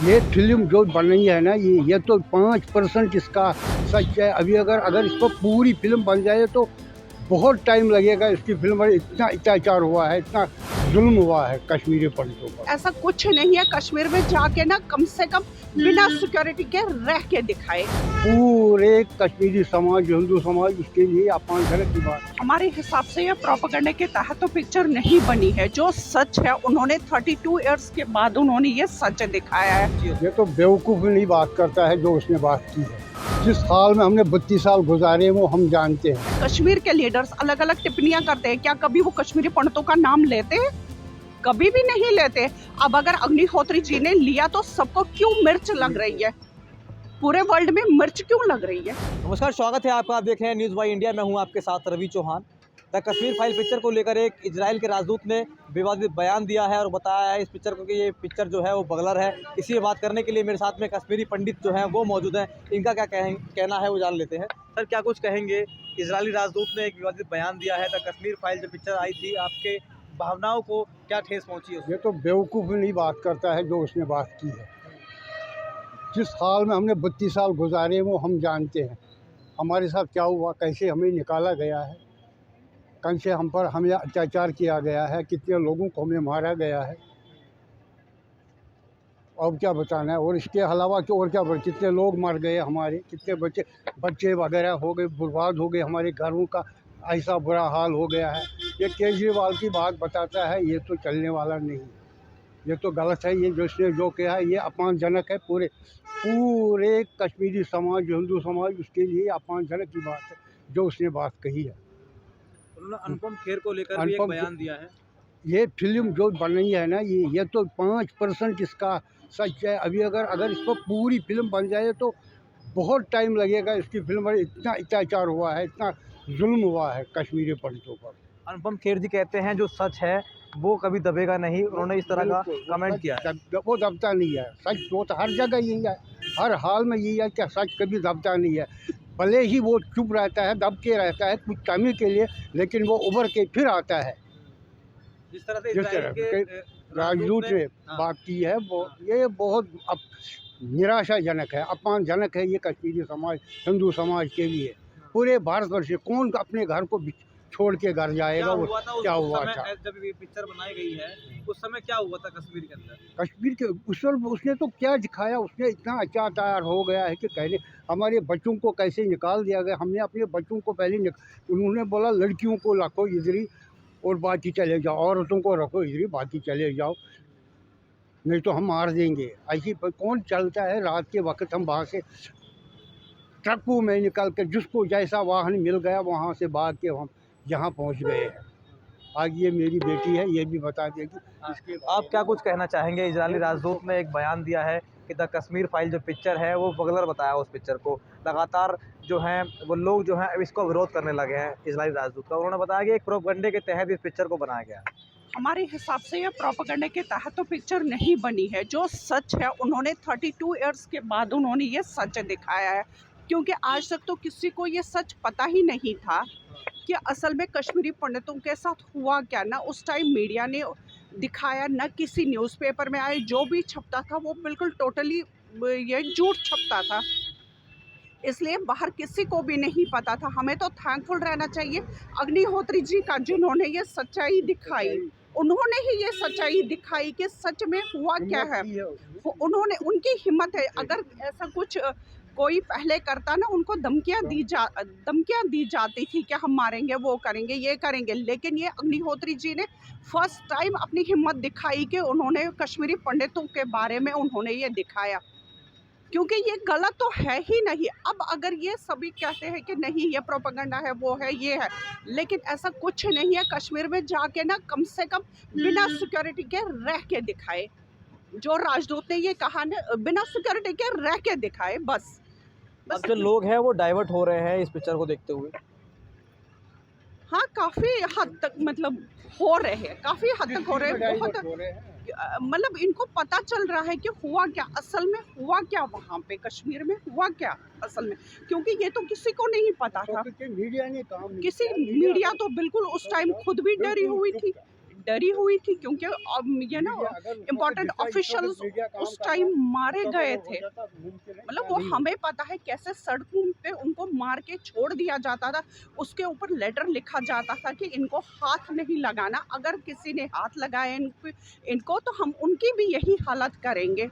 ये फिल्म जो बन रही है ना, ये तो 5% इसका सच है। अभी अगर इस पर पूरी फिल्म बन जाए तो बहुत टाइम लगेगा। इसकी फिल्म में इतना अत्याचार हुआ है, इतना जुल्म हुआ है कश्मीरी पंडितों पर। ऐसा कुछ नहीं है। कश्मीर में जाके ना कम से कम बिना सिक्योरिटी के रह के दिखाए। पूरे कश्मीरी समाज, हिंदू समाज, इसके लिए अपमानजनक की बात। हमारे हिसाब से ये प्रोपेगेंडा के तहत तो पिक्चर नहीं बनी है। जो सच है उन्होंने 32 इयर्स के बाद उन्होंने ये सच दिखाया है। ये तो बेवकूफ़ नहीं बात करता है जो उसने बात की है। जिस हाल में हमने 32 साल गुजारे वो हम जानते हैं। कश्मीर के लीडर्स अलग अलग टिप्पणियां करते हैं, क्या कभी वो कश्मीरी पंडितों का नाम लेते हैं? कभी भी नहीं लेते। अब अगर अग्निहोत्री जी ने लिया तो सबको क्यों मिर्च लग रही है? पूरे वर्ल्ड में मिर्च क्यों लग रही है? नमस्कार, स्वागत है आपका। आप देख रहे हैं न्यूज़ बाय इंडिया। मैं हूं आपके साथ Ravi Chauhan. The Kashmir file picture को लेकर एक इजराइल के राजदूत ने विवादित बयान दिया है और बताया है इस पिक्चर को कि ये पिक्चर जो है वो बगलर है। इसी में बात करने के लिए मेरे साथ में कश्मीरी पंडित जो हैं वो मौजूद हैं। इनका क्या कहना है वो जान लेते हैं। सर, क्या कुछ कहेंगे? इजरायली राजदूत ने एक विवादित बयान दिया है। द कश्मीर फाइल जो पिक्चर आई थी, आपके भावनाओं को क्या ठेस पहुँची है? ये तो बेवकूफ़ नहीं बात करता है जो उसने बात की है। जिस हाल में हमने 32 साल गुजारे वो हम जानते हैं। हमारे साथ क्या हुआ, कैसे हमें निकाला गया है, कैसे हमें अत्याचार किया गया है, कितने लोगों को हमें मारा गया है। और क्या बताना है। और इसके अलावा और क्या, कितने लोग मर गए हमारे, कितने बच्चे वगैरह हो गए, बर्बाद हो गए, हमारे घरों का ऐसा बुरा हाल हो गया है। ये केजरीवाल की बात बताता है, ये तो चलने वाला नहीं। ये तो गलत है। ये जो इसने जो किया है ये अपमानजनक है। पूरे कश्मीरी समाज, हिंदू समाज, उसके लिए अपमानजनक की बात है जो उसने बात कही है। उन्होंने अनुपम खेर को लेकर भी एक बयान दिया है। ये फिल्म जो बन रही है ना, ये तो 5% इसका सच है। अभी अगर इस पर पूरी फिल्म बन जाए तो बहुत टाइम लगेगा। इसकी फिल्म में इतना अत्याचार हुआ है, इतना जुल्म हुआ है कश्मीरी पंडितों पर। अनुपम खेर जी कहते हैं जो सच है वो कभी दबेगा नहीं। उन्होंने इस तरह का कमेंट किया है। वो दबता नहीं है। सच वो तो हर जगह यही है, हर हाल में यही है कि सच कभी दबता नहीं है। भले ही वो चुप रहता है, दब के रहता है कुछ टाइम के लिए, लेकिन वो उभर के फिर आता है। जिस तरह से जिस तरह के राजदूत ने बात की है वो ये बहुत निराशाजनक है, अपमानजनक है। ये कश्मीरी समाज, हिंदू समाज के लिए, पूरे भारतवर्ष से कौन अपने घर को छोड़ के घर जाएगा? वो क्या हुआ था जब ये पिक्चर बनाई गई है उस समय क्या हुआ था कश्मीर के अंदर? कश्मीर के उसने तो क्या दिखाया? उसने इतना अत्याचार हो गया है कि कहने हमारे बच्चों को कैसे निकाल दिया गया। हमने अपने बच्चों को पहले उन्होंने बोला लड़कियों को रखो इधर ही और बाकी चले जाओ, औरतों को रखो इधर ही, बाकी चले जाओ, नहीं तो हम मार देंगे। ऐसी कौन चलता है रात के वक्त? हम वहाँ से ट्रकों में निकल कर जिसको जैसा वाहन मिल गया वहाँ से भाग के हम यहाँ पहुँच गए हैं। आज ये मेरी बेटी है, ये भी बता देगी इसके। आप क्या कुछ कहना चाहेंगे? इजरायली राजदूत ने एक बयान दिया है कि द कश्मीर फाइल जो पिक्चर है वो बगलर बताया उस पिक्चर को। लगातार जो हैं वो लोग जो हैं अब इसको विरोध करने लगे हैं इजरायली राजदूत का। उन्होंने बताया कि एक प्रोपेगेंडे के तहत इस पिक्चर को बनाया गया है। हमारे हिसाब से ये प्रोपेगेंडा के तहत तो पिक्चर नहीं बनी है। जो सच है उन्होंने 32 इयर्स के बाद उन्होंने ये सच दिखाया है। क्योंकि आज तक तो किसी को ये सच पता ही नहीं था कि असल में कश्मीरी पंडितों के साथ हुआ क्या। ना उस टाइम मीडिया ने दिखाया, ना किसी न्यूज़पेपर में आए। जो भी छपता था वो बिल्कुल टोटली ये झूठ छपता था। इसलिए बाहर किसी को भी नहीं पता था। हमें तो थैंकफुल रहना चाहिए अग्निहोत्री जी का जिन्होंने ये सच्चाई दिखाई। उन्होंने ही ये सच्चाई दिखाई कि सच में हुआ क्या है। उन्होंने, उनकी हिम्मत है। अगर ऐसा कुछ कोई पहले करता ना, उनको धमकियां दी जाती थी कि हम मारेंगे, वो करेंगे, ये करेंगे। लेकिन ये अग्निहोत्री जी ने फर्स्ट टाइम अपनी हिम्मत दिखाई कि उन्होंने कश्मीरी पंडितों के बारे में उन्होंने ये दिखाया। क्योंकि ये गलत तो है ही नहीं। अब अगर ये सभी कहते हैं कि नहीं ये प्रोपेगेंडा है, वो है, ये है, लेकिन ऐसा कुछ नहीं है। कश्मीर में जाके ना कम से कम बिना सिक्योरिटी के रह के दिखाए। जो राजदूत ने ये कहा ना, बिना सिक्योरिटी के रह के दिखाए, बस। अब जो लोग हैं वो डाइवर्ट हो रहे हैं इस पिक्चर को देखते हुए। हाँ, काफ़ी हद तक मतलब हो रहे हैं, काफ़ी हद तक हो रहे हैं। बहुत मतलब इनको पता चल रहा है कि हुआ क्या, असल में हुआ क्या वहाँ पे कश्मीर में, हुआ क्या असल में। क्योंकि ये तो किसी को नहीं पता था। मीडिया ने काम नहीं किसी किया। मीडिया तो बिल्कुल उस टाइम खुद भी डरी हुई थी। डरी हुई थी क्योंकि ये ना इम्पोर्टेंट ऑफिशियल्स उस टाइम मारे गए थे। मतलब वो हमें पता है कैसे सड़कों पे उनको मार के छोड़ दिया जाता था, उसके ऊपर लेटर लिखा जाता था कि इनको हाथ नहीं लगाना, अगर किसी ने हाथ लगाया इनको तो हम उनकी भी यही हालत करेंगे।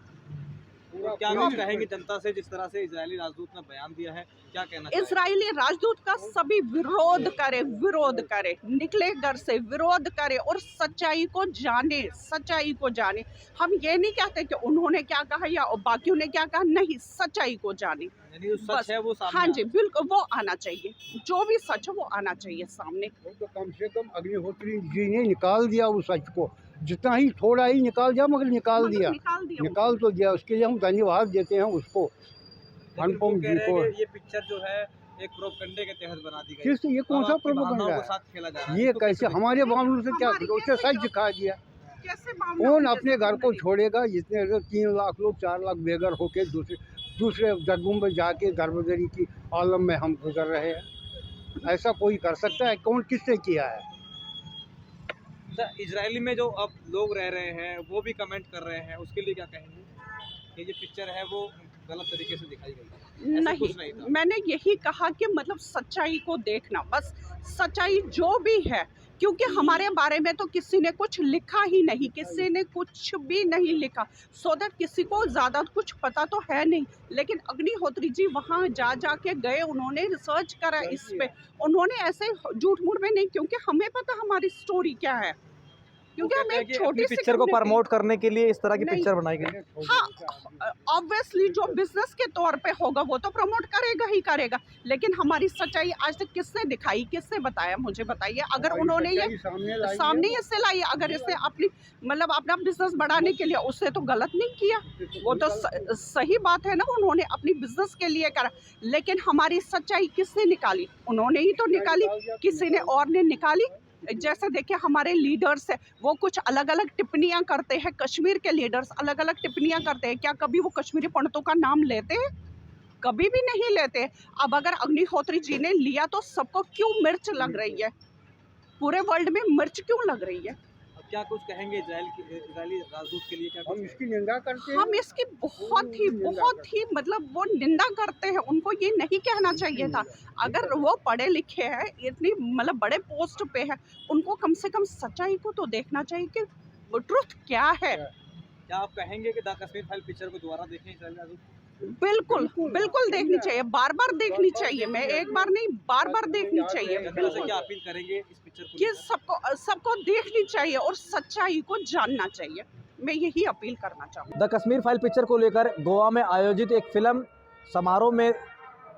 तो क्या कुछ कहेंगे जनता से, जिस तरह से इजरायली राजदूत ने बयान दिया है, क्या कहना चाहिए? इजरायली राजदूत का सभी विरोध करे, निकले घर से विरोध करे और सच्चाई को जाने। हम ये नहीं कहते कि उन्होंने क्या कहा या बाकियों ने क्या कहा, नहीं, सच्चाई को जाने। यानी जो सच है वो सामने हाँ जी, बिल्कुल वो आना चाहिए, जो भी सच है वो आना चाहिए सामने। वो तो कम से कम अग्निहोत्री जी ने निकाल दिया उस सच को, जितना ही थोड़ा ही निकाल दिया, मगर निकाल दिया, निकाल तो दिया। उसके लिए हम धन्यवाद देते हैं उसको, अनुपम जी को। ये पिक्चर जो है एक प्रोपगंडे के तहत बना दी गई। किस ये कौन सा प्रोपगंडा है? साथ खेला जा रहा है। ये कैसे हमारे मामलों से क्या उसे सच दिखा दिया। कौन अपने घर को छोड़ेगा? जितने 3 लाख लोग 4 लाख बेघर होके दूसरे जगहों में जाके दरबदरी की आलम में हम गुजर रहे हैं। ऐसा कोई कर सकता है? कौन किसने किया है? इजरायली में जो अब लोग रह रहे हैं वो भी कमेंट कर रहे हैं, उसके लिए क्या कहेंगे कि ये पिक्चर है वो गलत तरीके से दिखाई गई है? नहीं, मैंने यही कहा कि मतलब सच्चाई को देखना, बस सच्चाई जो भी है, क्योंकि हमारे बारे में तो किसी ने कुछ लिखा ही नहीं, किसी ने कुछ भी नहीं लिखा, सो दैट किसी को ज़्यादा कुछ पता तो है नहीं। लेकिन अग्निहोत्री जी वहाँ जा के गए, उन्होंने रिसर्च करा इस पे, उन्होंने ऐसे झूठ मूठ में नहीं, क्योंकि हमें पता हमारी स्टोरी क्या है, क्योंकि हम एक छोटी सी पिक्चर को प्रमोट करने के लिए इस तरह की पिक्चर बनाई गई। हाँ, ऑब्वियसली जो बिजनेस के तौर पे होगा वो तो प्रमोट करेगा ही करेगा, लेकिन हमारी सच्चाई आज तक किसने दिखाई, किसने बताया, मुझे बताइए। अगर उन्होंने ये सामने इससे लाई, अगर इससे अपनी मतलब अपना बिजनेस बढ़ाने के लिए, उससे तो गलत नहीं किया, वो तो सही बात है ना, उन्होंने अपनी बिजनेस के लिए करा। लेकिन हमारी सच्चाई किसने निकाली? उन्होंने ही तो निकाली, किसी ने और ने निकाली। जैसे देखिए हमारे लीडर्स है, वो कुछ अलग अलग टिप्पणियां करते हैं, कश्मीर के लीडर्स अलग अलग टिप्पणियां करते हैं, क्या कभी वो कश्मीरी पंडितों का नाम लेते हैं? कभी भी नहीं लेते। अब अगर अग्निहोत्री जी ने लिया तो सबको क्यों मिर्च लग रही है? पूरे वर्ल्ड में मिर्च क्यों लग रही है? क्या कुछ कहेंगे इजरायली राजदूत के लिए? क्या हम इसकी निंदा करते हैं। हम इसकी बहुत ही मतलब वो निंदा करते हैं, उनको ये नहीं कहना चाहिए था। अगर वो पढ़े लिखे हैं, इतनी मतलब बड़े पोस्ट पे है, उनको कम से कम सच्चाई को तो देखना चाहिए कि ट्रुथ क्या है। क्या आप कहेंगे कि द कश्मीर फाइल पिक्चर को दोबारा देखें इजरायली राजदूत? बिल्कुल देखनी चाहिए, बार बार देखनी चाहिए। मैं एक बार नहीं, बार बार देखनी चाहिए। क्या अपील करेंगे इस पिक्चर को? कि सबको देखनी चाहिए और सच्चाई को जानना चाहिए। मैं यही अपील करना चाहूँगी। द कश्मीर फाइल पिक्चर को लेकर गोवा में आयोजित एक फिल्म समारोह में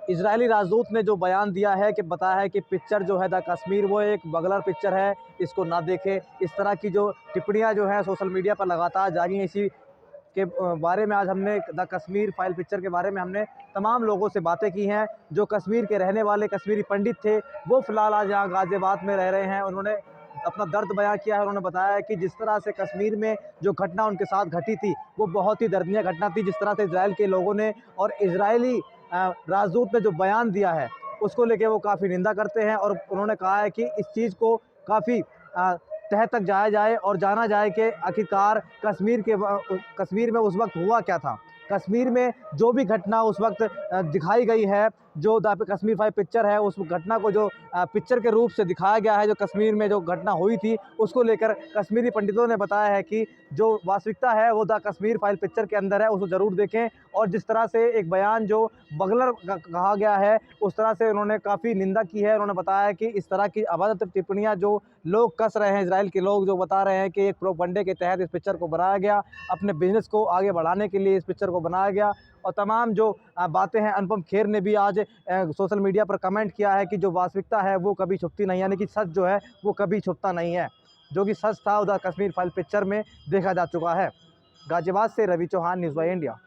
इजरायली राजदूत ने जो बयान दिया है कि बताया है कि पिक्चर जो है द कश्मीर वो एक बगलर पिक्चर है, इसको ना देखें। इस तरह की जो टिप्पणियां जो हैं सोशल मीडिया पर लगातार जारी हैं, इसी के बारे में आज हमने द कश्मीर फाइल पिक्चर के बारे में हमने तमाम लोगों से बातें की हैं। जो कश्मीर के रहने वाले कश्मीरी पंडित थे वो फ़िलहाल आज यहाँ गाज़ियाबाद में रह रहे हैं। उन्होंने अपना दर्द बयां किया है। उन्होंने बताया है कि जिस तरह से कश्मीर में जो घटना उनके साथ घटी थी वो बहुत ही दर्दनीय घटना थी। जिस तरह से इजराइल के लोगों ने और इजरायली राजदूत ने जो बयान दिया है उसको लेके वो काफ़ी निंदा करते हैं, और उन्होंने कहा है कि इस चीज़ को काफ़ी तह तक जाया जाए और जाना जाए कि आखिरकार कश्मीर में उस वक्त हुआ क्या था। कश्मीर में जो भी घटना उस वक्त दिखाई गई है, जो द कश्मीर फाइल पिक्चर है, उस घटना को जो पिक्चर के रूप से दिखाया गया है, जो कश्मीर में जो घटना हुई थी उसको लेकर कश्मीरी पंडितों ने बताया है कि जो वास्तविकता है वो द कश्मीर फाइल पिक्चर के अंदर है, उसको ज़रूर देखें। और जिस तरह से एक बयान जो बगलर कहा गया है उस तरह से उन्होंने काफ़ी निंदा की है। उन्होंने बताया कि इस तरह की अभद्र टिप्पणियाँ जो लोग कस रहे हैं, इजराइल के लोग जो बता रहे हैं कि एक प्रोपगंडे के तहत इस पिक्चर को बनाया गया, अपने बिजनेस को आगे बढ़ाने के लिए इस पिक्चर को बनाया गया, और तमाम जो बातें हैं, अनुपम खेर ने भी आज सोशल मीडिया पर कमेंट किया है कि जो वास्तविकता है वो कभी छुपती नहीं, यानी कि सच जो है वो कभी छुपता नहीं है। जो कि सच था द कश्मीर फाइल पिक्चर में देखा जा चुका है। गाज़ियाबाद से Ravi Chauhan, news by India.